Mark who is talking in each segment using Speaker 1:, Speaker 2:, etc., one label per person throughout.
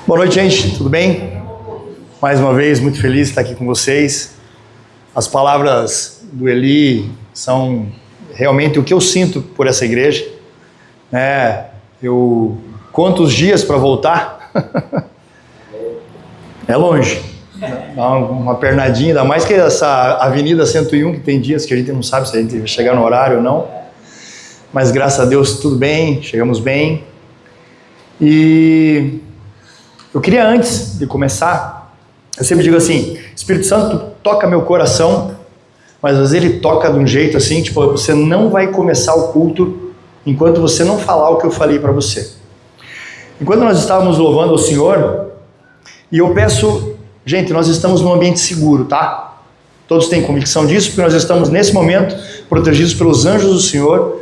Speaker 1: Boa noite, gente. Tudo bem? Mais uma vez, muito feliz de estar aqui com vocês. As palavras do Eli são realmente o que eu sinto por essa igreja. Eu conto os dias para voltar. É longe. Dá uma pernadinha, ainda mais que essa Avenida 101, que tem dias que a gente não sabe se a gente vai chegar no horário ou não. Mas graças a Deus tudo bem, chegamos bem. E eu queria, antes de começar, eu sempre digo assim: Espírito Santo toca meu coração, mas às vezes ele toca de um jeito assim, tipo, você não vai começar o culto enquanto você não falar o que eu falei para você. Enquanto nós estávamos louvando ao Senhor, e eu peço, gente, nós estamos num ambiente seguro, tá? Todos têm convicção disso, porque nós estamos nesse momento protegidos pelos anjos do Senhor.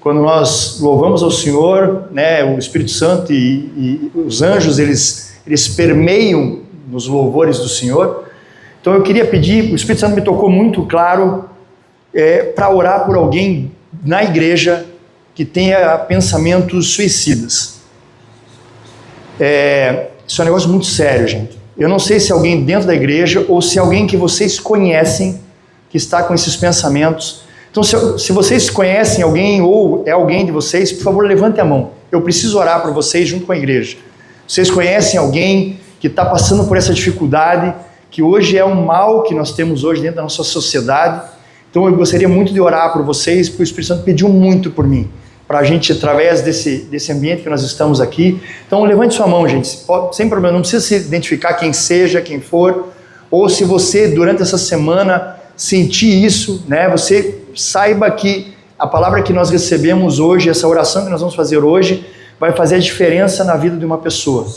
Speaker 1: Quando nós louvamos ao Senhor, né, o Espírito Santo e os anjos, eles permeiam nos louvores do Senhor. Então eu queria pedir, o Espírito Santo me tocou muito claro, para orar por alguém na igreja que tenha pensamentos suicidas. Isso é um negócio muito sério, gente. Eu não sei se é alguém dentro da igreja ou se é alguém que vocês conhecem que está com esses pensamentos. Então, se vocês conhecem alguém ou é alguém de vocês, por favor, levante a mão. Eu preciso orar por vocês junto com a igreja. Vocês conhecem alguém que está passando por essa dificuldade, que hoje é um mal que nós temos hoje dentro da nossa sociedade. Então, eu gostaria muito de orar por vocês, porque o Espírito Santo pediu muito por mim, para a gente, através desse ambiente que nós estamos aqui. Então, levante sua mão, gente, sem problema, não precisa se identificar quem seja, quem for, ou se você, durante essa semana, sentir isso, né, você saiba que a palavra que nós recebemos hoje, essa oração que nós vamos fazer hoje, vai fazer a diferença na vida de uma pessoa.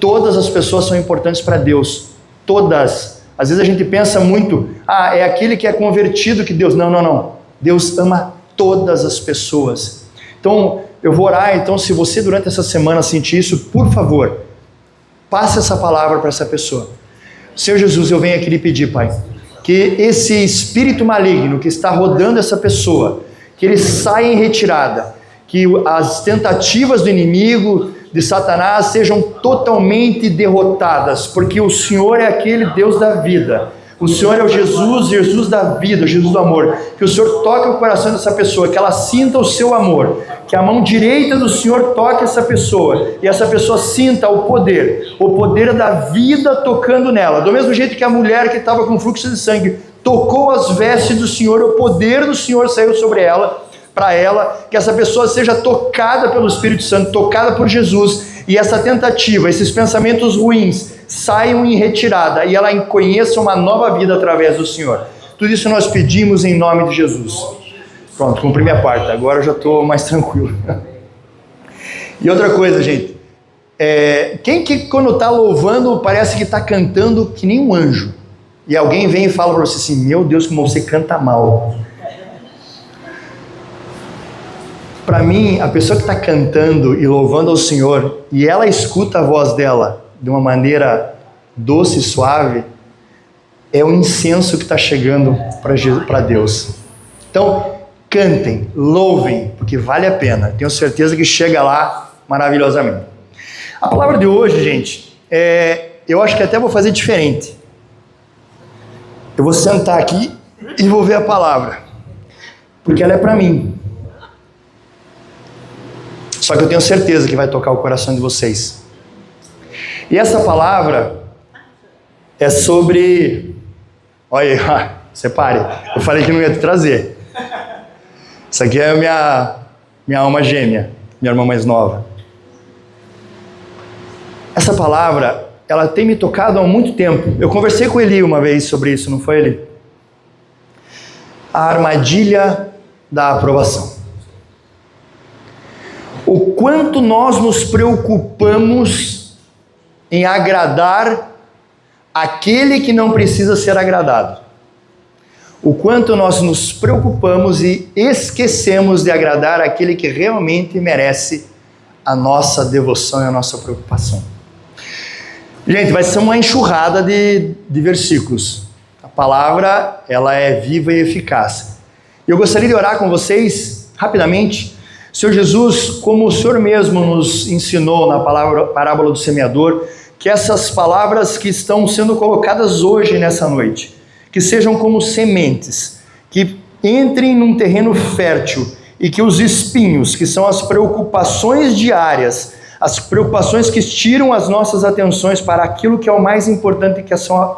Speaker 1: Todas as pessoas são importantes para Deus, todas. Às vezes a gente pensa muito, é aquele que é convertido que Deus... Não. Deus ama todas as pessoas. Então, eu vou orar. Então, se você durante essa semana sentir isso, por favor, passe essa palavra para essa pessoa. Senhor Jesus, eu venho aqui lhe pedir, Pai, que esse espírito maligno que está rodando essa pessoa, que ele saia em retirada, que as tentativas do inimigo, de Satanás, sejam totalmente derrotadas, porque o Senhor é aquele Deus da vida. O Senhor é o Jesus da vida, o Jesus do amor. Que o Senhor toque o coração dessa pessoa, que ela sinta o seu amor, que a mão direita do Senhor toque essa pessoa, e essa pessoa sinta o poder da vida tocando nela. Do mesmo jeito que a mulher que estava com fluxo de sangue tocou as vestes do Senhor, o poder do Senhor saiu sobre ela, para ela, que essa pessoa seja tocada pelo Espírito Santo, tocada por Jesus, e essa tentativa, esses pensamentos ruins, saiam em retirada e ela conheça uma nova vida através do Senhor. Tudo isso nós pedimos em nome de Jesus. Pronto, cumpri minha parte, agora eu já estou mais tranquilo. E outra coisa, gente, quem que quando está louvando parece que está cantando que nem um anjo, e alguém vem e fala para você assim: meu Deus, como você canta mal. Para mim, a pessoa que está cantando e louvando ao Senhor, e ela escuta a voz dela de uma maneira doce e suave, é o incenso que está chegando para Deus. Então, cantem, louvem, porque vale a pena. Tenho certeza que chega lá maravilhosamente. A palavra de hoje, gente, eu acho que até vou fazer diferente. Eu vou sentar aqui e vou ver a palavra, porque ela é para mim. Só que eu tenho certeza que vai tocar o coração de vocês. E essa palavra é sobre... Olha, separe. Eu falei que não ia te trazer. Isso aqui é a minha alma gêmea, minha irmã mais nova. Essa palavra, ela tem me tocado há muito tempo. Eu conversei com Eli uma vez sobre isso, não foi, Eli? A armadilha da aprovação. O quanto nós nos preocupamos em agradar aquele que não precisa ser agradado. O quanto nós nos preocupamos e esquecemos de agradar aquele que realmente merece a nossa devoção e a nossa preocupação. Gente, vai ser uma enxurrada de versículos. A palavra, ela é viva e eficaz. Eu gostaria de orar com vocês, rapidamente. Senhor Jesus, como o Senhor mesmo nos ensinou na parábola do semeador, que essas palavras que estão sendo colocadas hoje nessa noite, que sejam como sementes, que entrem num terreno fértil e que os espinhos, que são as preocupações diárias, as preocupações que tiram as nossas atenções para aquilo que é o mais importante, que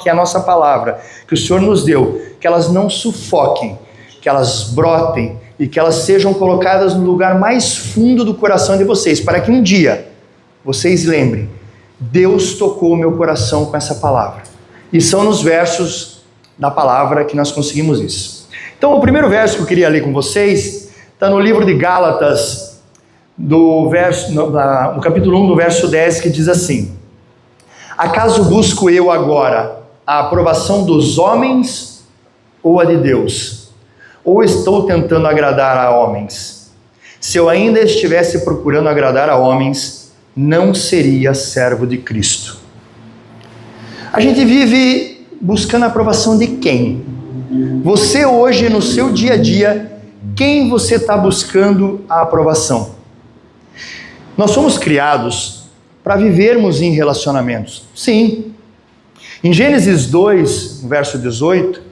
Speaker 1: é a nossa palavra, que o Senhor nos deu, que elas não sufoquem, que elas brotem e que elas sejam colocadas no lugar mais fundo do coração de vocês, para que um dia vocês lembrem, Deus tocou o meu coração com essa palavra. E são nos versos da palavra que nós conseguimos isso. Então, o primeiro verso que eu queria ler com vocês está no livro de Gálatas, no capítulo 1, do verso 10, que diz assim: acaso busco eu agora a aprovação dos homens ou a de Deus? Ou estou tentando agradar a homens? Se eu ainda estivesse procurando agradar a homens, não seria servo de Cristo. A gente vive buscando a aprovação de quem? Você hoje, no seu dia a dia, quem você está buscando a aprovação? Nós somos criados para vivermos em relacionamentos. Sim. Em Gênesis 2, verso 18,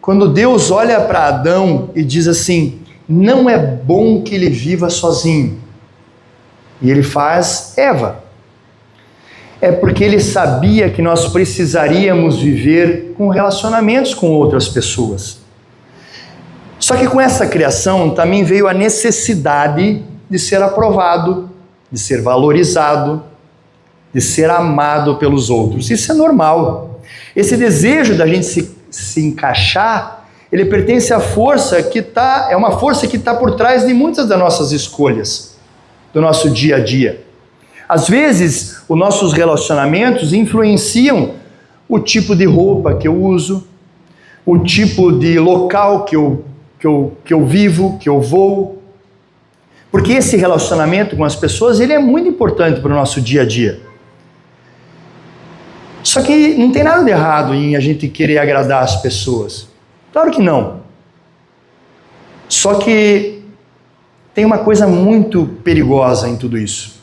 Speaker 1: quando Deus olha para Adão e diz assim: não é bom que ele viva sozinho. E ele faz Eva. É porque ele sabia que nós precisaríamos viver com relacionamentos com outras pessoas. Só que com essa criação também veio a necessidade de ser aprovado, de ser valorizado, de ser amado pelos outros. Isso é normal. Esse desejo da gente se encaixar, ele pertence à força é uma força que está por trás de muitas das nossas escolhas, do nosso dia a dia. Às vezes, os nossos relacionamentos influenciam o tipo de roupa que eu uso, o tipo de local que eu vivo, que eu vou. Porque esse relacionamento com as pessoas, ele é muito importante para o nosso dia a dia. Só que não tem nada de errado em a gente querer agradar as pessoas. Claro que não. Só que tem uma coisa muito perigosa em tudo isso.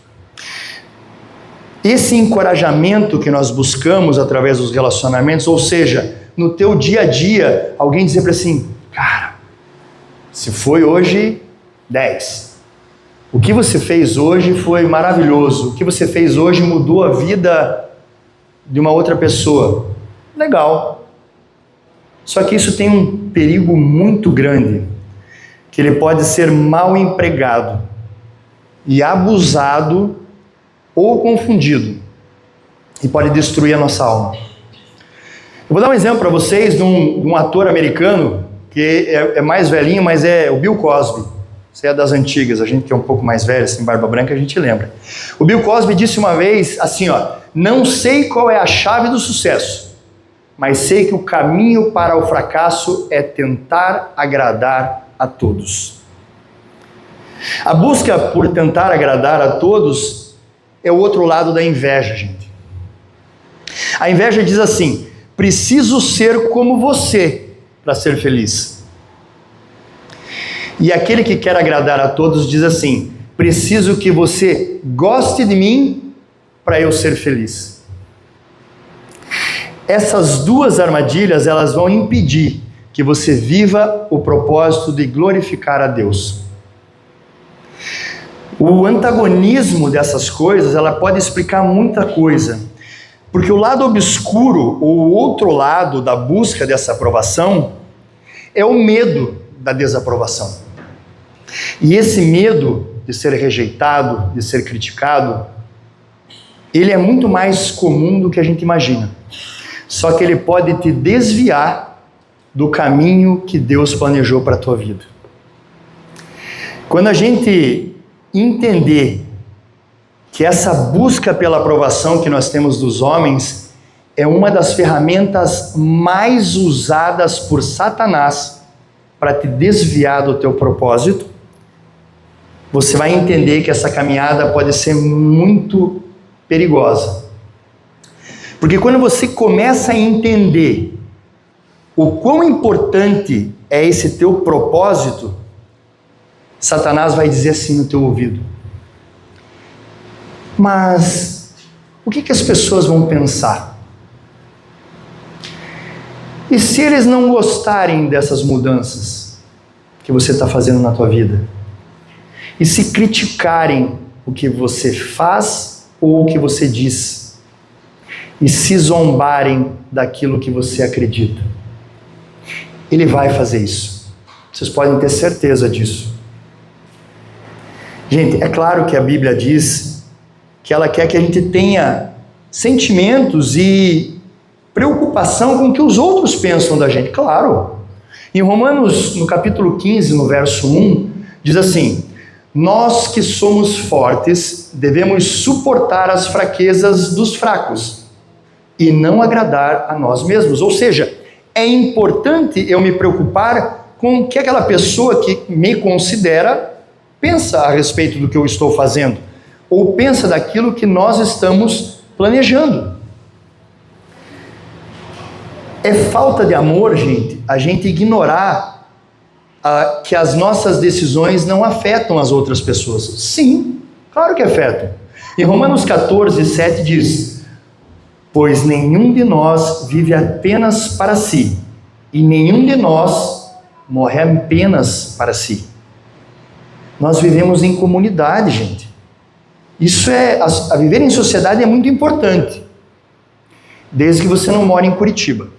Speaker 1: Esse encorajamento que nós buscamos através dos relacionamentos, ou seja, no teu dia a dia, alguém dizer para assim: cara, se foi hoje 10. O que você fez hoje foi maravilhoso. O que você fez hoje mudou a vida de uma outra pessoa. Legal. Só que isso tem um perigo muito grande, que ele pode ser mal empregado e abusado ou confundido, e pode destruir a nossa alma. Eu vou dar um exemplo para vocês de um ator americano que é mais velhinho, mas é o Bill Cosby. Você é das antigas, a gente que é um pouco mais velho, assim, barba branca, a gente lembra. O Bill Cosby disse uma vez assim, ó: não sei qual é a chave do sucesso, mas sei que o caminho para o fracasso é tentar agradar a todos. A busca por tentar agradar a todos é o outro lado da inveja, gente. A inveja diz assim: preciso ser como você para ser feliz. E aquele que quer agradar a todos diz assim: preciso que você goste de mim para eu ser feliz. Essas duas armadilhas, elas vão impedir que você viva o propósito de glorificar a Deus. O antagonismo dessas coisas, ela pode explicar muita coisa. Porque o lado obscuro, ou o outro lado da busca dessa aprovação, é o medo da desaprovação. E esse medo de ser rejeitado, de ser criticado, ele é muito mais comum do que a gente imagina. Só que ele pode te desviar do caminho que Deus planejou para a tua vida. Quando a gente entender que essa busca pela aprovação que nós temos dos homens é uma das ferramentas mais usadas por Satanás para te desviar do teu propósito, você vai entender que essa caminhada pode ser muito perigosa. Porque quando você começa a entender o quão importante é esse teu propósito, Satanás vai dizer assim no teu ouvido: mas o que as pessoas vão pensar? E se eles não gostarem dessas mudanças que você está fazendo na tua vida? E se criticarem o que você faz ou o que você diz? E se zombarem daquilo que você acredita? Ele vai fazer isso. Vocês podem ter certeza disso. Gente, é claro que a Bíblia diz que ela quer que a gente tenha sentimentos e preocupação com o que os outros pensam da gente. Claro. Em Romanos, no capítulo 15, no verso 1, diz assim: nós que somos fortes devemos suportar as fraquezas dos fracos e não agradar a nós mesmos. Ou seja, é importante eu me preocupar com o que aquela pessoa que me considera pensa a respeito do que eu estou fazendo, ou pensa daquilo que nós estamos planejando. É falta de amor, gente, a gente ignorar que as nossas decisões não afetam as outras pessoas. Sim, claro que afetam. Em Romanos 14, 7 diz: pois nenhum de nós vive apenas para si, e nenhum de nós morre apenas para si. Nós vivemos em comunidade, gente. Isso a viver em sociedade é muito importante, desde que você não mora em Curitiba.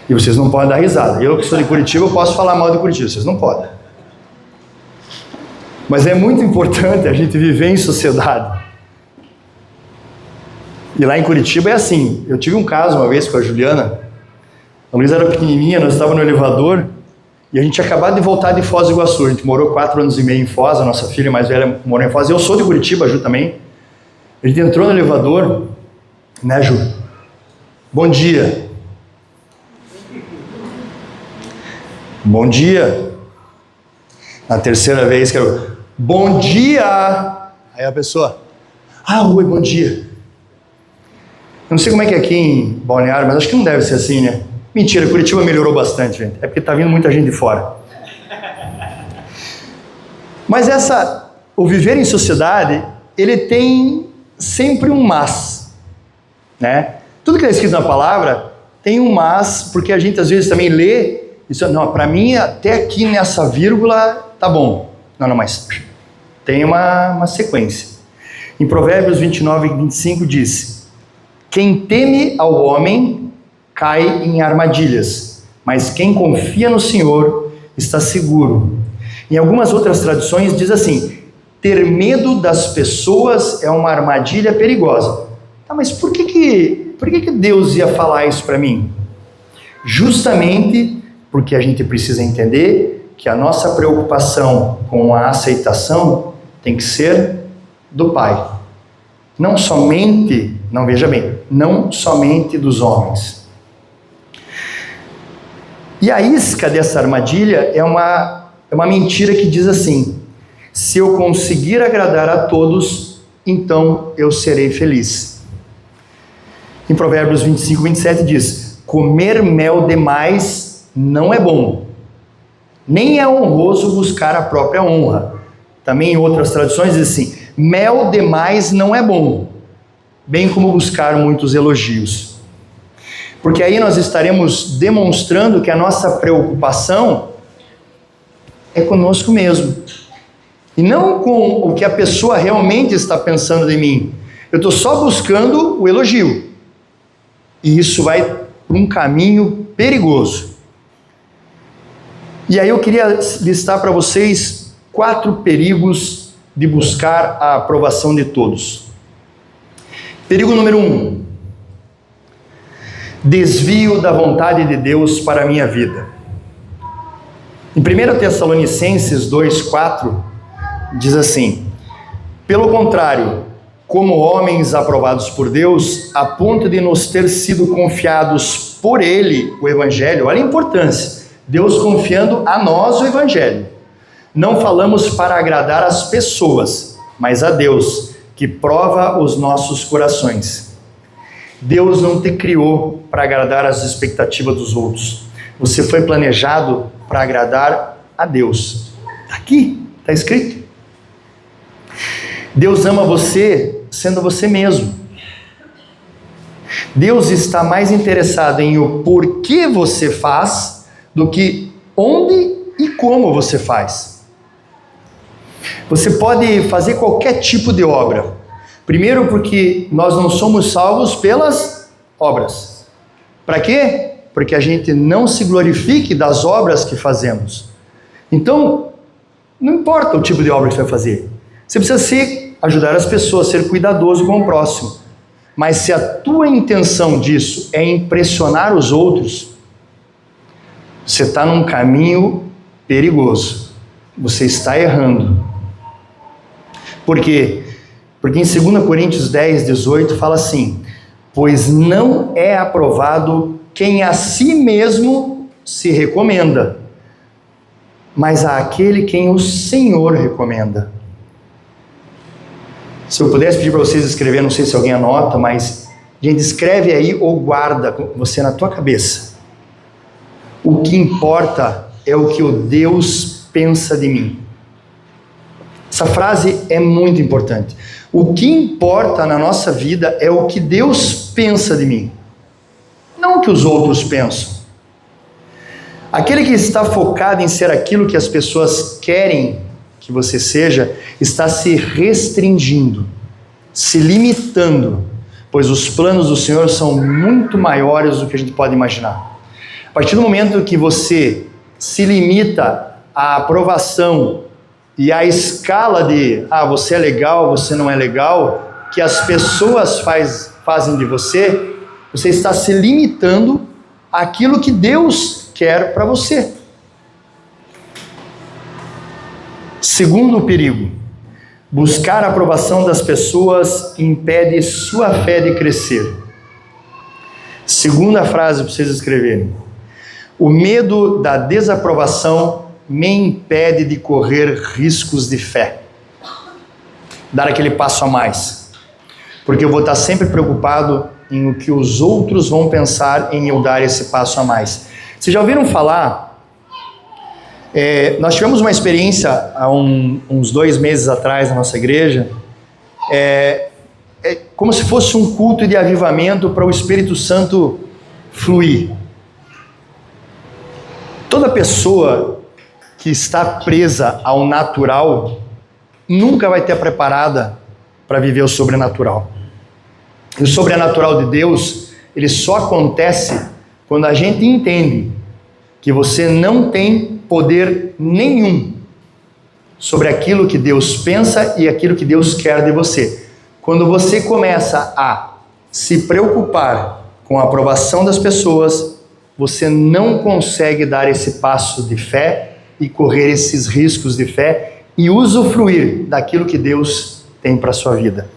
Speaker 1: E vocês não podem dar risada. Eu que sou de Curitiba, eu posso falar mal de Curitiba, vocês não podem. Mas é muito importante a gente viver em sociedade. E lá em Curitiba é assim, eu tive um caso uma vez com a Juliana. A Luísa era pequenininha, nós estávamos no elevador e a gente tinha acabado de voltar de Foz do Iguaçu. A gente morou 4 anos e meio em Foz, a nossa filha mais velha morou em Foz. Eu sou de Curitiba, a Ju também. A gente entrou no elevador, né, Ju? Bom dia. Bom dia. Na terceira vez que eu... Bom dia! Aí a pessoa... oi, bom dia. Eu não sei como é que é aqui em Balneário, mas acho que não deve ser assim, né? Mentira, Curitiba melhorou bastante, gente. É porque tá vindo muita gente de fora. Mas o viver em sociedade, ele tem sempre um mas, né? Tudo que é escrito na palavra tem um mas, porque a gente às vezes também lê isso, não, para mim até aqui nessa vírgula tá bom. Não, mas tem uma sequência. Em Provérbios 29 e 25 diz: quem teme ao homem cai em armadilhas, mas quem confia no Senhor está seguro. Em algumas outras traduções diz assim: ter medo das pessoas é uma armadilha perigosa. Tá, mas por que Deus ia falar isso para mim? Justamente porque a gente precisa entender que a nossa preocupação com a aceitação tem que ser do Pai. Não somente, veja bem, não somente dos homens. E a isca dessa armadilha é uma mentira que diz assim: se eu conseguir agradar a todos, então eu serei feliz. Em Provérbios 25, 27 diz: comer mel demais não é bom, nem é honroso buscar a própria honra. Também em outras traduções diz assim: mel demais não é bom, bem como buscar muitos elogios. Porque aí nós estaremos demonstrando que a nossa preocupação é conosco mesmo, e não com o que a pessoa realmente está pensando de mim. Eu estou só buscando o elogio, e isso vai para um caminho perigoso. E aí eu queria listar para vocês 4 perigos de buscar a aprovação de todos. Perigo número 1: desvio da vontade de Deus para a minha vida. Em 1 Tessalonicenses 2,4 diz assim: pelo contrário, como homens aprovados por Deus, a ponto de nos ter sido confiados por Ele o Evangelho. Olha a importância, Deus confiando a nós o Evangelho. Não falamos para agradar as pessoas, mas a Deus, que prova os nossos corações. Deus não te criou para agradar as expectativas dos outros. Você foi planejado para agradar a Deus. Está aqui, está escrito. Deus ama você sendo você mesmo. Deus está mais interessado em o porquê você faz do que onde e como você faz. Você pode fazer qualquer tipo de obra. Primeiro, porque nós não somos salvos pelas obras. Para quê? Porque a gente não se glorifique das obras que fazemos. Então, não importa o tipo de obra que você vai fazer. Você precisa ajudar as pessoas, ser cuidadoso com o próximo. Mas se a tua intenção disso é impressionar os outros, você está num caminho perigoso. Você está errando. Por quê? Porque em 2 Coríntios 10, 18 fala assim: pois não é aprovado quem a si mesmo se recomenda, mas a aquele quem o Senhor recomenda. Se eu pudesse pedir para vocês escrever, não sei se alguém anota, mas gente, escreve aí ou guarda você na tua cabeça. O que importa é o que o Deus pensa de mim. Essa frase é muito importante. O que importa na nossa vida é o que Deus pensa de mim, não o que os outros pensam. Aquele que está focado em ser aquilo que as pessoas querem que você seja, está se restringindo, se limitando, pois os planos do Senhor são muito maiores do que a gente pode imaginar. A partir do momento que você se limita à aprovação e à escala de você é legal, você não é legal, que as pessoas fazem de você, você está se limitando àquilo que Deus quer para você. Segundo perigo, buscar a aprovação das pessoas impede sua fé de crescer. Segunda frase para vocês escreverem: o medo da desaprovação me impede de correr riscos de fé. Dar aquele passo a mais. Porque eu vou estar sempre preocupado em o que os outros vão pensar em eu dar esse passo a mais. Vocês já ouviram falar? Nós tivemos uma experiência há uns 2 meses atrás na nossa igreja, como se fosse um culto de avivamento para o Espírito Santo fluir. Toda pessoa que está presa ao natural nunca vai ter preparada para viver o sobrenatural. E o sobrenatural de Deus, ele só acontece quando a gente entende que você não tem poder nenhum sobre aquilo que Deus pensa e aquilo que Deus quer de você. Quando você começa a se preocupar com a aprovação das pessoas, você não consegue dar esse passo de fé e correr esses riscos de fé e usufruir daquilo que Deus tem para a sua vida.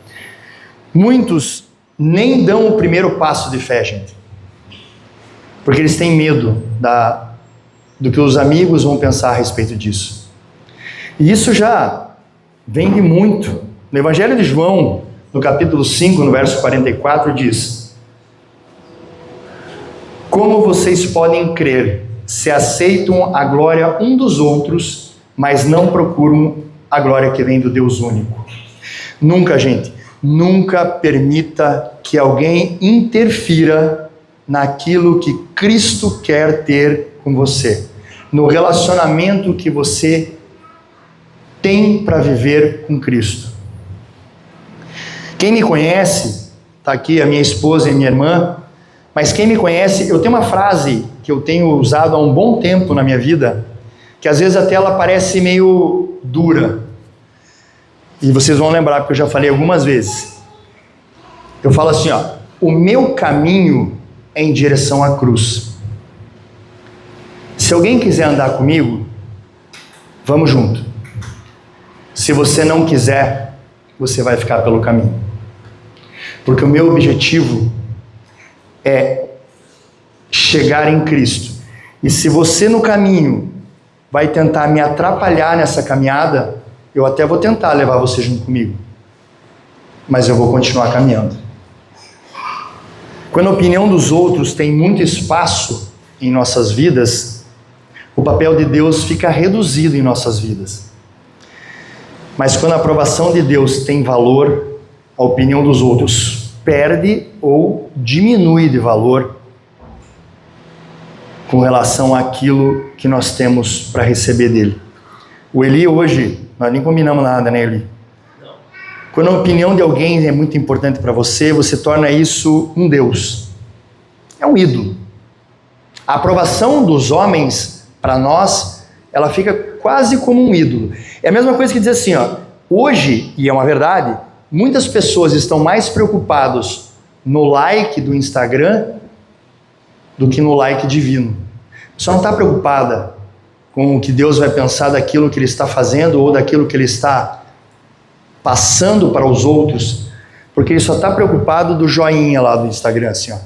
Speaker 1: Muitos nem dão o primeiro passo de fé, gente, porque eles têm medo do que os amigos vão pensar a respeito disso. E isso já vem de muito. No Evangelho de João, no capítulo 5, no verso 44, diz: como vocês podem crer se aceitam a glória um dos outros, mas não procuram a glória que vem do Deus único? Nunca, gente, nunca permita que alguém interfira naquilo que Cristo quer ter com você, no relacionamento que você tem para viver com Cristo. Quem me conhece, está aqui a minha esposa e minha irmã, mas quem me conhece, eu tenho uma frase que eu tenho usado há um bom tempo na minha vida, que às vezes até ela parece meio dura, e vocês vão lembrar porque eu já falei algumas vezes. Eu falo assim, o meu caminho é em direção à cruz. Se alguém quiser andar comigo, vamos junto. Se você não quiser, você vai ficar pelo caminho. Porque o meu objetivo é chegar em Cristo. E se você no caminho vai tentar me atrapalhar nessa caminhada, eu até vou tentar levar você junto comigo, mas eu vou continuar caminhando. Quando a opinião dos outros tem muito espaço em nossas vidas, o papel de Deus fica reduzido em nossas vidas. Mas quando a aprovação de Deus tem valor, a opinião dos outros perde ou diminui de valor com relação àquilo que nós temos para receber dele. O Eli hoje, nós nem combinamos nada, né, Eli? Não. Quando a opinião de alguém é muito importante para você, você torna isso um Deus. É um ídolo. A aprovação dos homens, para nós, ela fica quase como um ídolo. É a mesma coisa que dizer assim, ó, hoje, e é uma verdade, muitas pessoas estão mais preocupadas no like do Instagram do que no like divino. A pessoa não está preocupada com o que Deus vai pensar daquilo que ele está fazendo ou daquilo que ele está passando para os outros, porque ele só está preocupado do joinha lá do Instagram, assim, ó.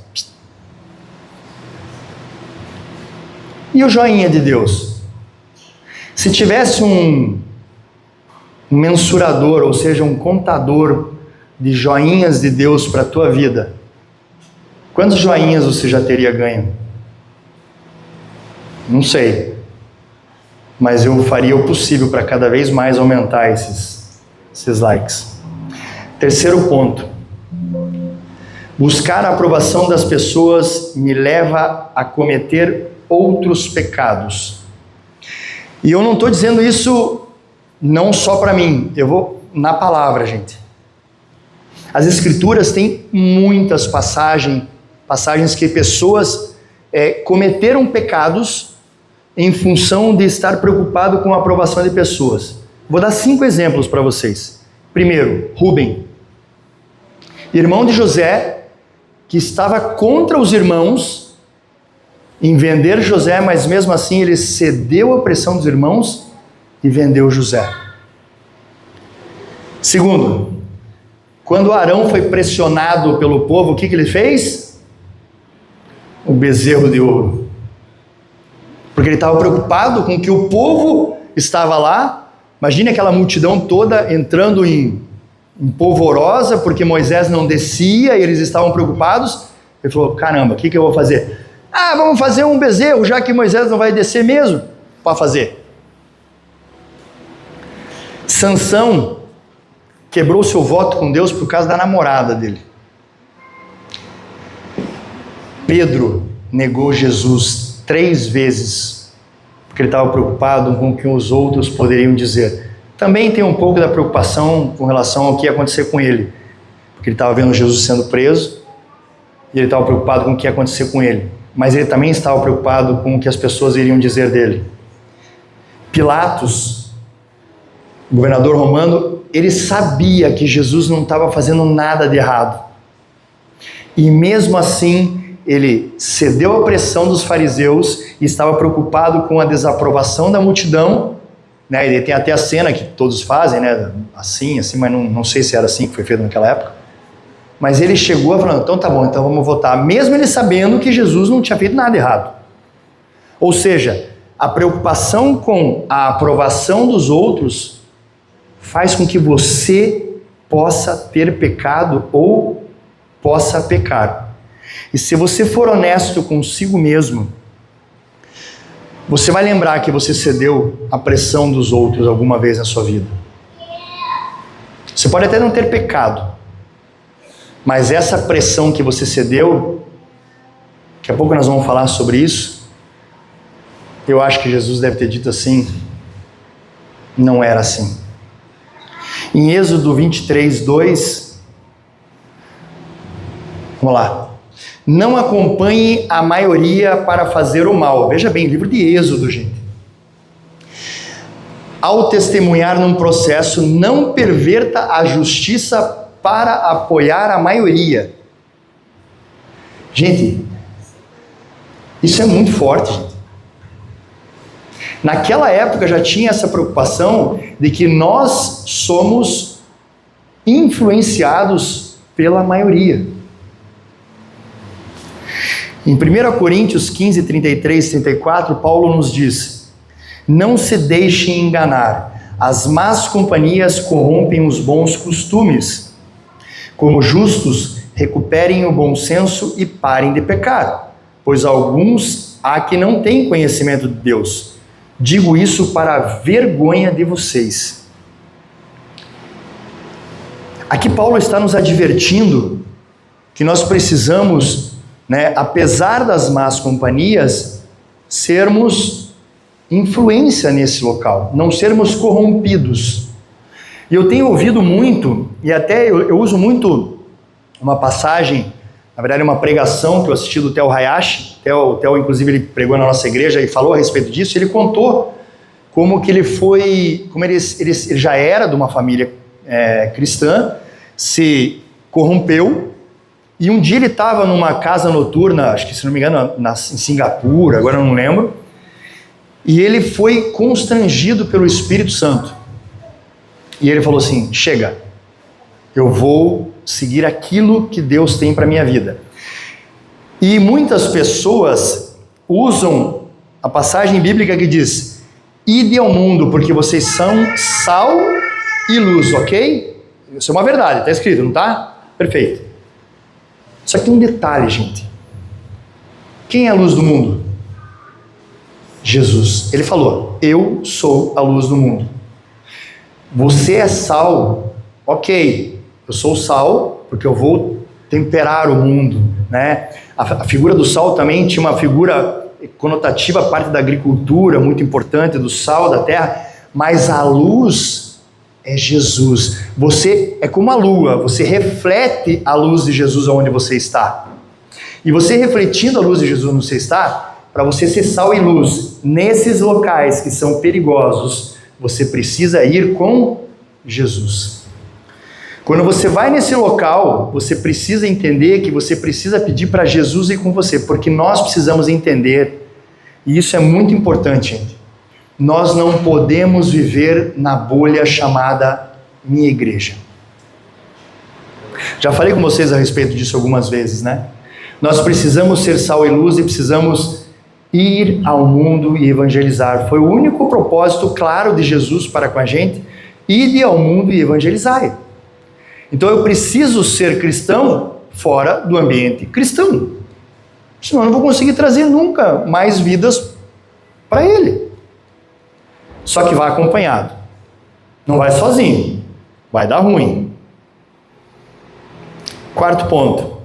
Speaker 1: E o joinha de Deus? Se tivesse um mensurador, ou seja, um contador de joinhas de Deus para a tua vida, quantos joinhas você já teria ganho? Não sei, mas eu faria o possível para cada vez mais aumentar esses likes. Terceiro ponto, buscar a aprovação das pessoas me leva a cometer outros pecados. E eu não estou dizendo isso não só para mim, eu vou na palavra, gente. As Escrituras têm muitas passagens que pessoas cometeram pecados em função de estar preocupado com a aprovação de pessoas. Vou dar 5 exemplos para vocês. Primeiro, Rúben, irmão de José, que estava contra os irmãos em vender José, mas mesmo assim ele cedeu à pressão dos irmãos e vendeu José. Segundo, quando Arão foi pressionado pelo povo, o que ele fez? O bezerro de ouro. Porque ele estava preocupado com que o povo estava lá. Imagine aquela multidão toda entrando em polvorosa, porque Moisés não descia e eles estavam preocupados. Ele falou, caramba, o que eu vou fazer? Vamos fazer um bezerro, já que Moisés não vai descer mesmo. Pode fazer. Sansão quebrou seu voto com Deus por causa da namorada dele. Pedro negou Jesus 3 vezes, porque ele estava preocupado com o que os outros poderiam dizer. Também tem um pouco da preocupação com relação ao que ia acontecer com ele, porque ele estava vendo Jesus sendo preso, e ele estava preocupado com o que ia acontecer com ele, mas ele também estava preocupado com o que as pessoas iriam dizer dele. Pilatos, o governador romano, ele sabia que Jesus não estava fazendo nada de errado, e mesmo assim ele cedeu à pressão dos fariseus e estava preocupado com a desaprovação da multidão, né? Ele tem até a cena que todos fazem, né? assim, mas não sei se era assim que foi feito naquela época, mas ele chegou falando, então tá bom, então vamos votar, mesmo ele sabendo que Jesus não tinha feito nada errado. Ou seja, a preocupação com a aprovação dos outros faz com que você possa ter pecado ou possa pecar. E se você for honesto consigo mesmo, você vai lembrar que você cedeu à pressão dos outros alguma vez na sua vida. Você pode até não ter pecado, mas essa pressão que você cedeu, daqui a pouco nós vamos falar sobre isso, eu acho que Jesus deve ter dito assim, não era assim. Em Êxodo 23, 2, vamos lá. Não acompanhe a maioria para fazer o mal. Veja bem, livro de Êxodo, gente. Ao testemunhar num processo, não perverta a justiça para apoiar a maioria. Gente, isso é muito forte, gente. Naquela época já tinha essa preocupação de que nós somos influenciados pela maioria. Em 1 Coríntios 15, 33, 34, Paulo nos diz, não se deixem enganar, as más companhias corrompem os bons costumes. Como justos, recuperem o bom senso e parem de pecar, pois alguns há que não têm conhecimento de Deus. Digo isso para a vergonha de vocês. Aqui Paulo está nos advertindo que nós precisamos, apesar das más companhias, sermos influência nesse local, não sermos corrompidos. E eu tenho ouvido muito, e até eu uso muito uma passagem, na verdade uma pregação que eu assisti do Theo Hayashi. O Theo, inclusive, ele pregou na nossa igreja e falou a respeito disso. Ele contou como que ele já era de uma família cristã, se corrompeu, e um dia ele estava numa casa noturna, acho que, se não me engano, em Singapura, agora eu não lembro, e ele foi constrangido pelo Espírito Santo. E ele falou assim: chega, eu vou seguir aquilo que Deus tem para a minha vida. E muitas pessoas usam a passagem bíblica que diz: ide ao mundo, porque vocês são sal e luz, ok? Isso é uma verdade, está escrito, não está? Perfeito. Só que tem um detalhe, gente. Quem é a luz do mundo? Jesus. Ele falou: eu sou a luz do mundo. Você é sal, ok, eu sou sal porque eu vou temperar o mundo, né? A figura do sal também tinha uma figura conotativa, parte da agricultura, muito importante, do sal da terra, mas a luz é Jesus. Você é como a lua, você reflete a luz de Jesus onde você está. E você refletindo a luz de Jesus onde você está, para você ser sal e luz nesses locais que são perigosos, você precisa ir com Jesus. Quando você vai nesse local, você precisa entender que você precisa pedir para Jesus ir com você, porque nós precisamos entender, e isso é muito importante, gente. Nós não podemos viver na bolha chamada minha igreja. Já falei com vocês a respeito disso algumas vezes, né? Nós precisamos ser sal e luz e precisamos ir ao mundo e evangelizar. Foi o único propósito claro de Jesus para com a gente: ide ao mundo e evangelizai. Então eu preciso ser cristão fora do ambiente cristão, senão eu não vou conseguir trazer nunca mais vidas para Ele. Só que vai acompanhado, não vai sozinho, vai dar ruim. Quarto ponto: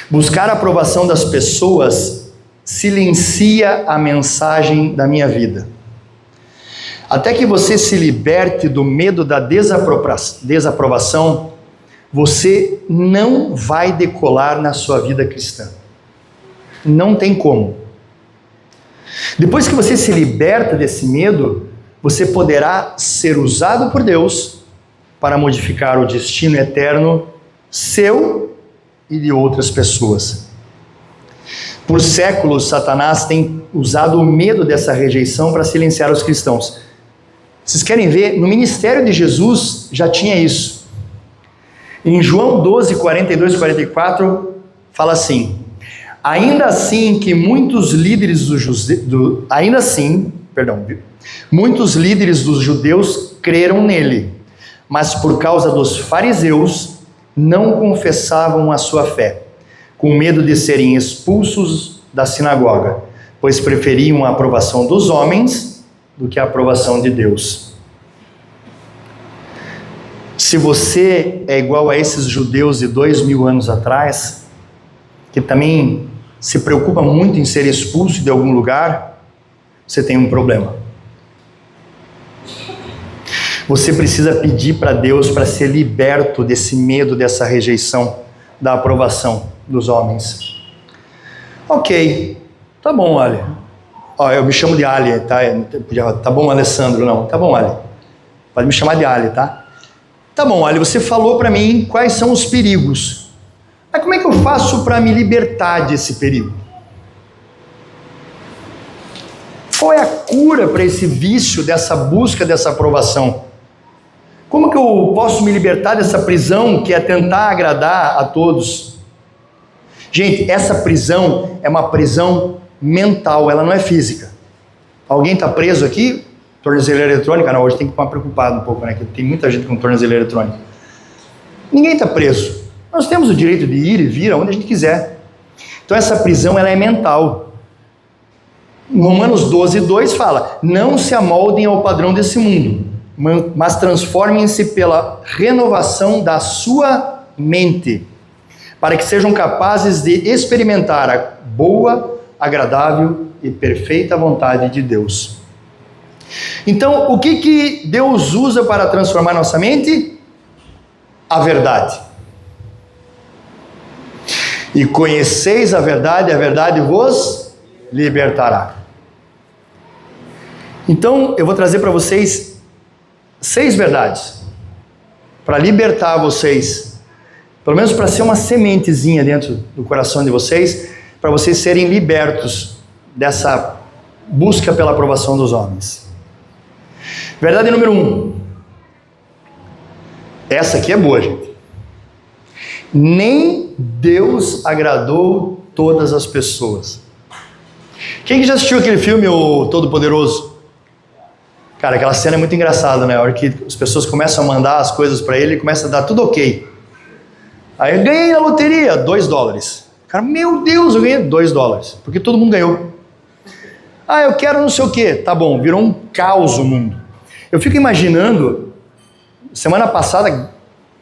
Speaker 1: buscar a aprovação das pessoas silencia a mensagem da minha vida. Até que você se liberte do medo da desaprovação, você não vai decolar na sua vida cristã. Não tem como. Depois que você se liberta desse medo, você poderá ser usado por Deus para modificar o destino eterno seu e de outras pessoas. Por séculos, Satanás tem usado o medo dessa rejeição para silenciar os cristãos. Vocês querem ver? No ministério de Jesus já tinha isso. Em João 12, 42 e 44, fala assim: ainda assim muitos líderes dos judeus creram nele, mas por causa dos fariseus não confessavam a sua fé, com medo de serem expulsos da sinagoga, pois preferiam a aprovação dos homens do que a aprovação de Deus. Se você é igual a esses judeus de 2000 anos atrás, que também se preocupa muito em ser expulso de algum lugar, você tem um problema. Você precisa pedir para Deus para ser liberto desse medo, dessa rejeição, da aprovação dos homens. Ok, tá bom, Ali. Eu me chamo de Ali, tá? Tá bom, Alessandro? Não, tá bom, Ali. Pode me chamar de Ali, tá? Tá bom, Ali, você falou para mim quais são os perigos. Mas como é que eu faço para me libertar desse perigo? Qual é a cura para esse vício, dessa busca, dessa aprovação? Como que eu posso me libertar dessa prisão que é tentar agradar a todos? Gente, essa prisão é uma prisão mental, ela não é física. Alguém está preso aqui? Tornozeleira eletrônica? Não, hoje tem que ficar preocupado um pouco, né? Que tem muita gente com tornozeleira eletrônica. Ninguém está preso. Nós temos o direito de ir e vir aonde a gente quiser. Então essa prisão, ela é mental. Em Romanos 12, 2 fala: não se amoldem ao padrão desse mundo, mas transformem-se pela renovação da sua mente, para que sejam capazes de experimentar a boa, agradável e perfeita vontade de Deus. Então, o que Deus usa para transformar nossa mente? A verdade. E conheceis a verdade vos libertará. Então, eu vou trazer para vocês 6 verdades, para libertar vocês, pelo menos para ser uma sementezinha dentro do coração de vocês, para vocês serem libertos dessa busca pela aprovação dos homens. Verdade número 1. Essa aqui é boa, gente. Nem Deus agradou todas as pessoas. Quem já assistiu aquele filme, O Todo-Poderoso? Cara, aquela cena é muito engraçada, né? A hora que as pessoas começam a mandar as coisas para ele, começa a dar tudo ok. Aí eu ganhei na loteria, $2. Cara, meu Deus, eu ganhei $2, porque todo mundo ganhou. Ah, eu quero não sei o quê. Tá bom, virou um caos o mundo. Eu fico imaginando, semana passada, não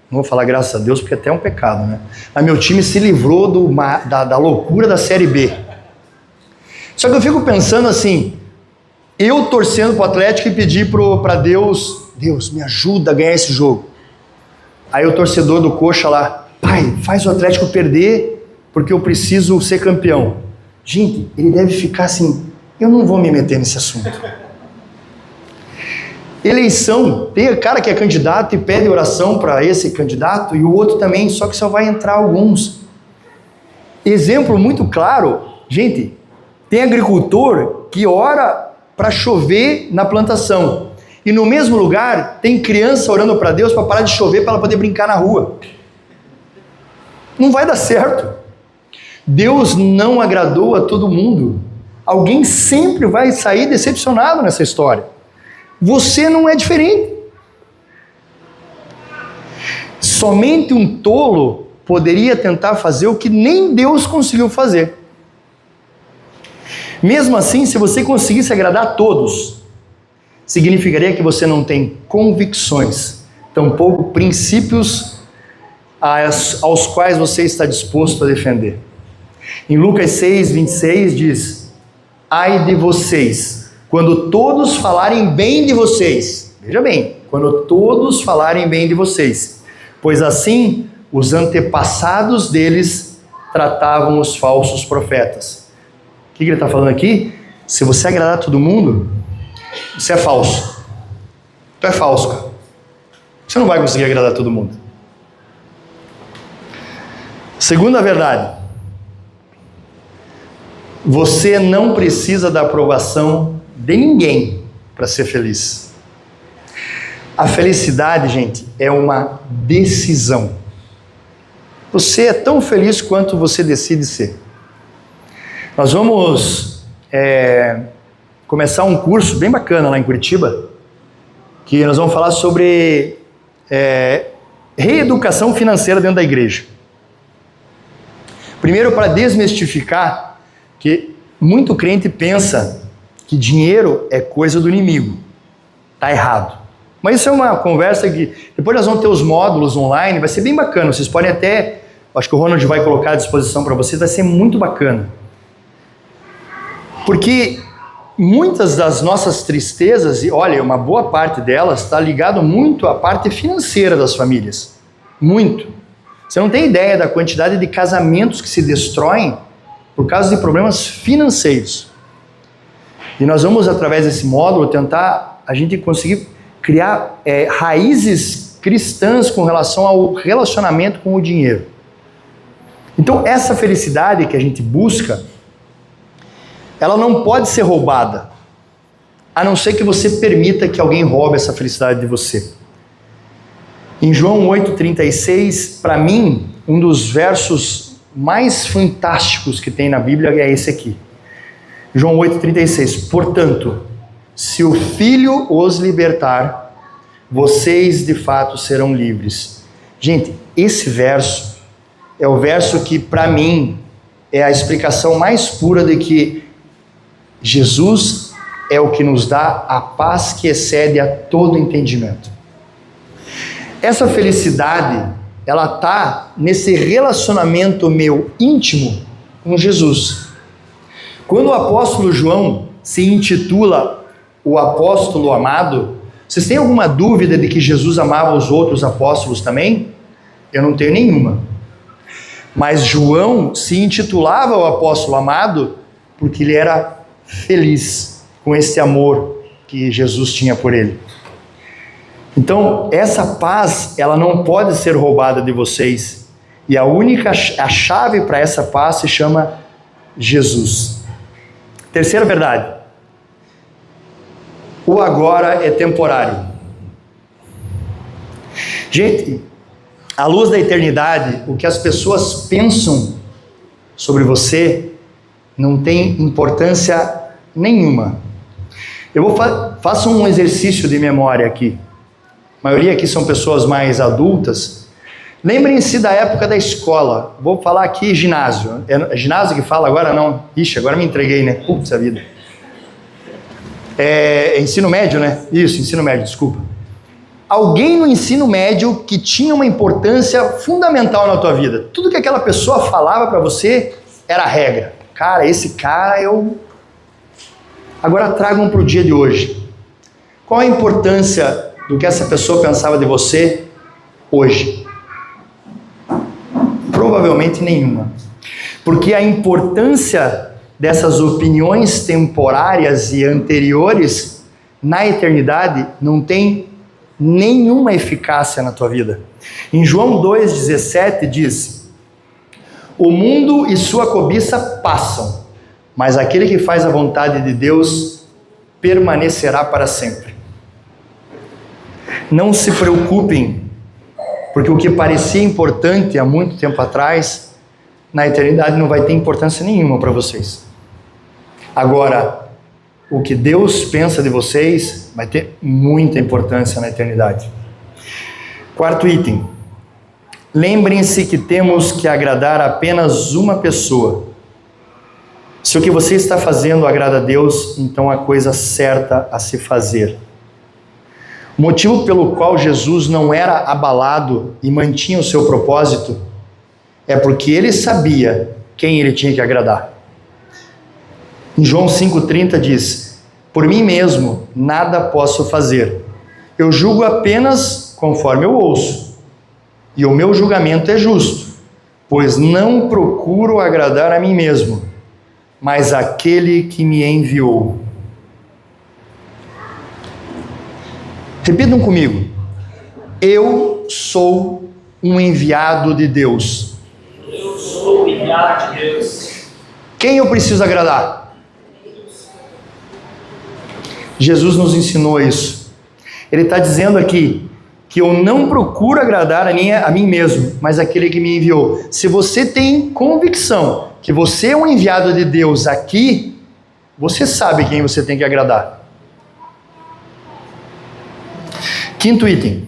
Speaker 1: vou falar graças a Deus, porque até é um pecado, né? Mas meu time se livrou da loucura da Série B. Só que eu fico pensando assim, eu torcendo pro Atlético e pedir para Deus, Deus, me ajuda a ganhar esse jogo. Aí o torcedor do Coxa lá, pai, faz o Atlético perder, porque eu preciso ser campeão. Gente, ele deve ficar assim, eu não vou me meter nesse assunto. Eleição, tem cara que é candidato e pede oração para esse candidato e o outro também, só que só vai entrar alguns. Exemplo muito claro, gente, tem agricultor que ora para chover na plantação e no mesmo lugar tem criança orando para Deus para parar de chover para ela poder brincar na rua. Não vai dar certo. Deus não agradou a todo mundo. Alguém sempre vai sair decepcionado nessa história. Você não é diferente. Somente um tolo poderia tentar fazer o que nem Deus conseguiu fazer. Mesmo assim, se você conseguisse agradar a todos, significaria que você não tem convicções, tampouco princípios aos quais você está disposto a defender. Em Lucas 6:26 diz: ai de vocês, quando todos falarem bem de vocês. Veja bem, quando todos falarem bem de vocês, pois assim os antepassados deles tratavam os falsos profetas. O que ele está falando aqui? Se você agradar todo mundo, você é falso. Tu é falso, cara. Você não vai conseguir agradar todo mundo. Segunda verdade. Você não precisa da aprovação de ninguém para ser feliz. A felicidade, gente, é uma decisão. Você é tão feliz quanto você decide ser. Nós vamos começar um curso bem bacana lá em Curitiba, que nós vamos falar sobre reeducação financeira dentro da igreja. Primeiro, para desmistificar que muito crente pensa que dinheiro é coisa do inimigo. Está errado. Mas isso é uma conversa que depois nós vamos ter os módulos online, vai ser bem bacana. Vocês podem até, acho que o Ronald vai colocar à disposição para vocês, vai ser muito bacana. Porque muitas das nossas tristezas, e olha, uma boa parte delas está ligado muito à parte financeira das famílias. Muito. Você não tem ideia da quantidade de casamentos que se destroem por causa de problemas financeiros. E nós vamos, através desse módulo, tentar a gente conseguir criar raízes cristãs com relação ao relacionamento com o dinheiro. Então, essa felicidade que a gente busca, ela não pode ser roubada, a não ser que você permita que alguém roube essa felicidade de você. Em João 8,36, para mim, um dos versos mais fantásticos que tem na Bíblia é esse aqui. João 8,36. Portanto, se o Filho os libertar, vocês de fato serão livres. Gente, esse verso é o verso que, para mim, é a explicação mais pura de que Jesus é o que nos dá a paz que excede a todo entendimento. Essa felicidade, ela está nesse relacionamento meu íntimo com Jesus. Quando o apóstolo João se intitula o apóstolo amado, vocês têm alguma dúvida de que Jesus amava os outros apóstolos também? Eu não tenho nenhuma. Mas João se intitulava o apóstolo amado porque ele era feliz com esse amor que Jesus tinha por ele. Então, essa paz, ela não pode ser roubada de vocês. E a chave para essa paz se chama Jesus. Terceira verdade. O agora é temporário. Gente, à luz da eternidade, o que as pessoas pensam sobre você não tem importância nenhuma. Eu faço um exercício de memória aqui. A maioria aqui são pessoas mais adultas. Lembrem-se da época da escola. Vou falar aqui ginásio. É ginásio que fala agora? Não. Ixi, agora me entreguei, né? Putz, a vida. É ensino médio, né? Isso, ensino médio, desculpa. Alguém no ensino médio que tinha uma importância fundamental na tua vida. Tudo que aquela pessoa falava para você era regra. Cara, esse cara eu... Agora tragam para o dia de hoje. Qual a importância do que essa pessoa pensava de você hoje? Provavelmente nenhuma. Porque a importância dessas opiniões temporárias e anteriores na eternidade não tem nenhuma eficácia na tua vida. Em João 2,17 diz: o mundo e sua cobiça passam, mas aquele que faz a vontade de Deus permanecerá para sempre. Não se preocupem, porque o que parecia importante há muito tempo atrás, na eternidade não vai ter importância nenhuma para vocês. Agora, o que Deus pensa de vocês vai ter muita importância na eternidade. Quarto item. Lembrem-se que temos que agradar apenas uma pessoa. Se o que você está fazendo agrada a Deus, então é a coisa certa a se fazer. O motivo pelo qual Jesus não era abalado e mantinha o seu propósito é porque ele sabia quem ele tinha que agradar. Em João 5,30 diz: por mim mesmo nada posso fazer. Eu julgo apenas conforme eu ouço. E o meu julgamento é justo, pois não procuro agradar a mim mesmo, mas aquele que me enviou. Repitam comigo. Eu sou um enviado de Deus.
Speaker 2: Eu sou o enviado de Deus.
Speaker 1: Quem eu preciso agradar? Jesus nos ensinou isso. Ele está dizendo aqui que eu não procuro agradar a mim mesmo, mas aquele que me enviou. Se você tem convicção que você é um enviado de Deus aqui, você sabe quem você tem que agradar. Quinto item.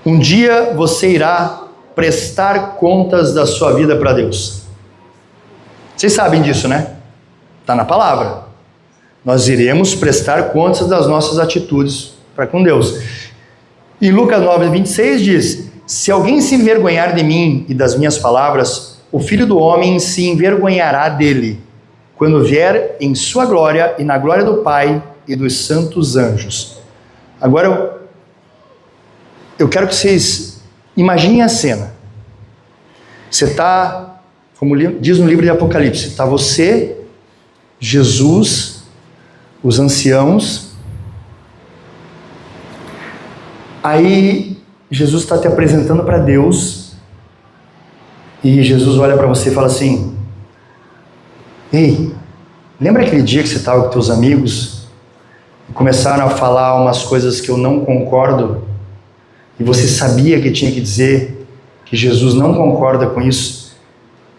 Speaker 1: Um dia você irá prestar contas da sua vida para Deus. Vocês sabem disso, né? Está na palavra. Nós iremos prestar contas das nossas atitudes para com Deus. Em Lucas 9,26 diz: se alguém se envergonhar de mim e das minhas palavras, o Filho do Homem se envergonhará dele, quando vier em sua glória e na glória do Pai e dos santos anjos. Agora, eu quero que vocês imaginem a cena. Você está, como diz no livro de Apocalipse, está você, Jesus, os anciãos. Aí Jesus está te apresentando para Deus e Jesus olha para você e fala assim: ei, lembra aquele dia que você estava com teus amigos e começaram a falar umas coisas que eu não concordo e você sabia que tinha que dizer que Jesus não concorda com isso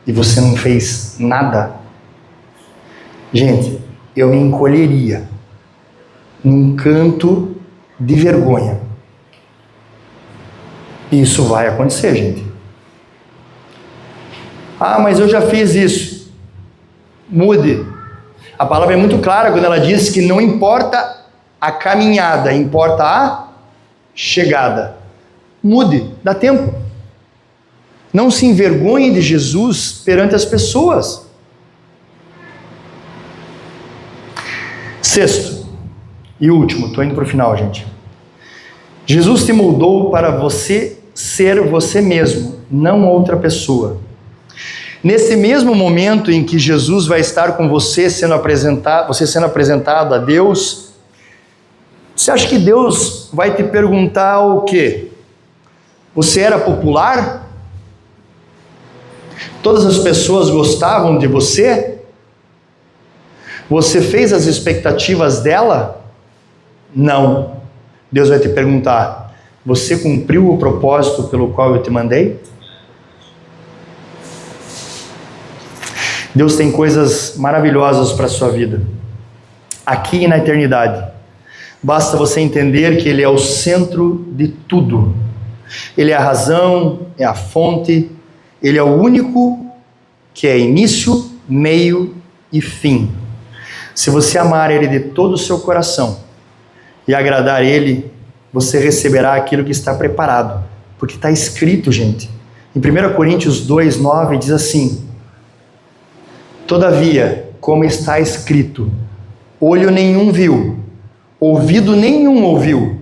Speaker 1: e você não fez nada? Gente, eu me encolheria num canto de vergonha. Isso vai acontecer, gente. Ah, mas eu já fiz isso. Mude. A palavra é muito clara quando ela diz que não importa a caminhada, importa a chegada. Mude, dá tempo. Não se envergonhe de Jesus perante as pessoas. Sexto e último, estou indo para o final, gente. Jesus te moldou para você ser você mesmo, não outra pessoa. Nesse mesmo momento em que Jesus vai estar com você sendo apresentado a Deus, você acha que Deus vai te perguntar o quê? Você era popular? Todas as pessoas gostavam de você? Você fez as expectativas dela? Não. Deus vai te perguntar: você cumpriu o propósito pelo qual eu te mandei? Deus tem coisas maravilhosas para a sua vida, aqui e na eternidade. Basta você entender que Ele é o centro de tudo. Ele é a razão, é a fonte, Ele é o único que é início, meio e fim. Se você amar Ele de todo o seu coração e agradar Ele, você receberá aquilo que está preparado, porque está escrito, gente. Em 1 Coríntios 2:9 diz assim: todavia, como está escrito, olho nenhum viu, ouvido nenhum ouviu,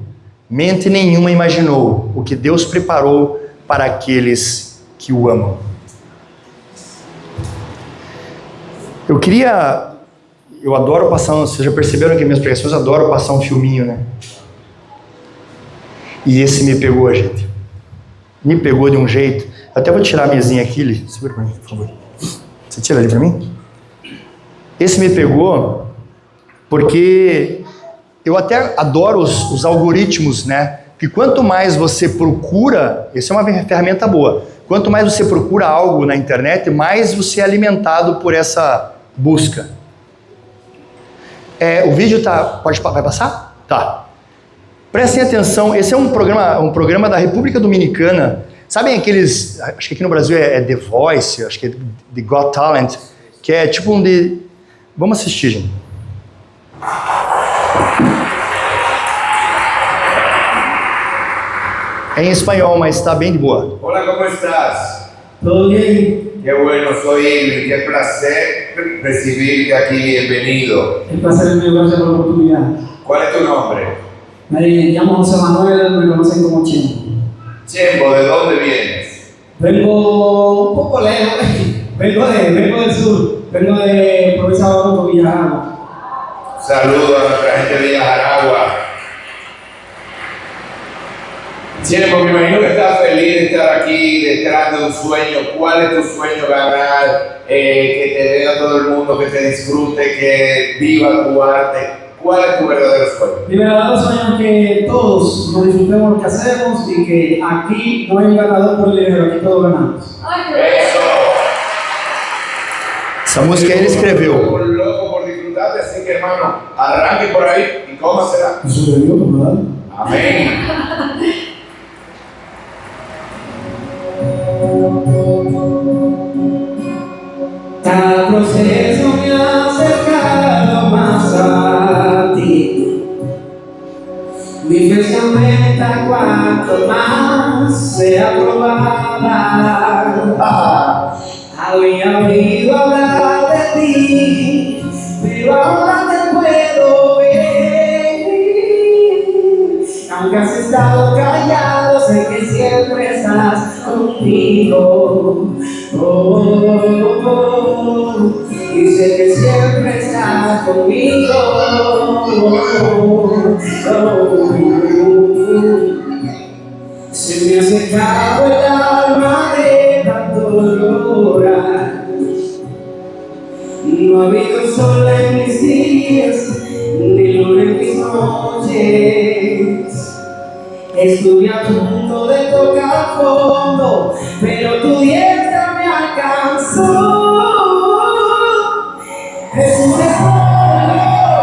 Speaker 1: mente nenhuma imaginou o que Deus preparou para aqueles que o amam. Eu adoro passar, vocês já perceberam que minhas pregações, eu adoro passar um filminho, né? E esse me pegou, gente. Me pegou de um jeito. Eu até vou tirar a mesinha aqui, Li. Segura pra mim, por favor. Você tira ali pra mim? Esse me pegou porque eu até adoro os algoritmos, né? Que quanto mais você procura, isso é uma ferramenta boa. Quanto mais você procura algo na internet, mais você é alimentado por essa busca. O vídeo vai passar? Tá. Prestem atenção, esse é um programa da República Dominicana. Sabem aqueles, acho que aqui no Brasil é The Voice, acho que é The Got Talent, que é tipo um de... Vamos assistir, gente. É em espanhol, mas está bem de boa.
Speaker 3: Hola, ¿cómo estás?
Speaker 2: ¿Todo bien?
Speaker 3: Qué bueno, soy Irving, qué placer recibirte aquí, bienvenido.
Speaker 2: El placer es mío, gracias por la oportunidad.
Speaker 3: ¿Cuál es tu nombre?
Speaker 2: Me llamo José Manuel, me conocen como Chimbo.
Speaker 3: Chembo, ¿de dónde vienes?
Speaker 2: Vengo un poco lejos, vengo del sur, vengo de provincia de Bauruco, Villaragua.
Speaker 3: Saludo a nuestra gente de Villaragua. Chembo, me imagino que estás feliz de estar aquí detrás de un sueño. ¿Cuál es tu sueño? Ganar, que te vea todo el mundo, que te disfrute, que viva tu arte. ¿Cuál es tu verdadero sueño?
Speaker 2: Mi verdadero sueño es que todos nos disfrutemos lo que hacemos y que aquí no hay un ganador por el dinero, aquí todos ganamos.
Speaker 3: Eso.
Speaker 1: Essa música ele escreveu.
Speaker 3: Estoy loco por disfrutarte, así que hermano, arranque por ahí y cómasela.
Speaker 2: Eso te digo, ¿verdad?
Speaker 3: Amén.
Speaker 2: Cada proceso me ha acercado más a ti. Mi fe se aumenta cuanto más sea probada. Había oído hablar de ti, pero ahora te puedo ver. Aunque has estado callado, sé que siempre estás conmigo. Y sé que siempre estás conmigo. Se me ha secado el alma de tanto llorar. No ha habido sol en mis días, ni luna en mis noches. Estuve a punto de tocar fondo, pero tu diestra me alcanzó. Jesús es todo lo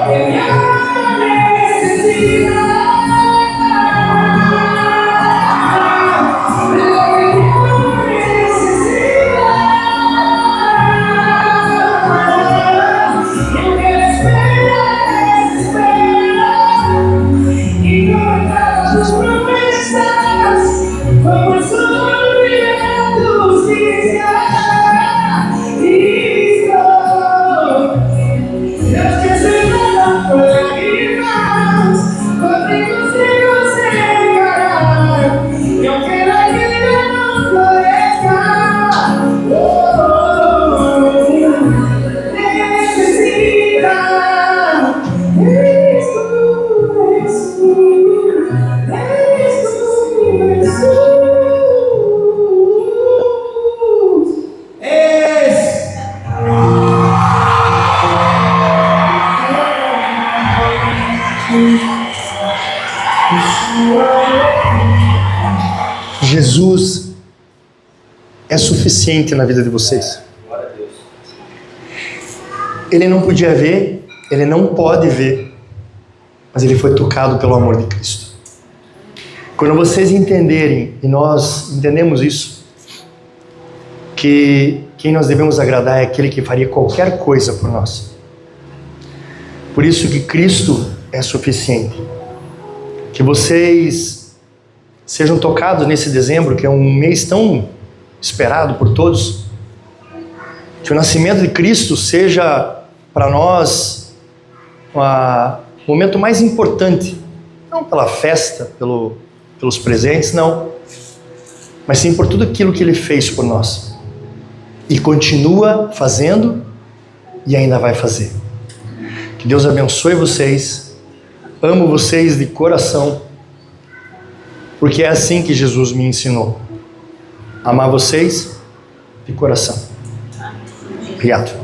Speaker 2: que mi alma necesita. Lo que mi alma necesita.
Speaker 1: Jesus é suficiente na vida de vocês. Ele não podia ver, ele não pode ver, mas ele foi tocado pelo amor de Cristo. Quando vocês entenderem, e nós entendemos isso, que quem nós devemos agradar é aquele que faria qualquer coisa por nós. Por isso que Cristo é suficiente. Que vocês sejam tocados nesse dezembro, que é um mês tão esperado por todos. Que o nascimento de Cristo seja para nós o momento mais importante, não pela festa, pelos presentes, não, mas sim por tudo aquilo que Ele fez por nós e continua fazendo e ainda vai fazer. Que Deus abençoe vocês, amo vocês de coração, porque é assim que Jesus me ensinou, amar vocês de coração. Obrigado.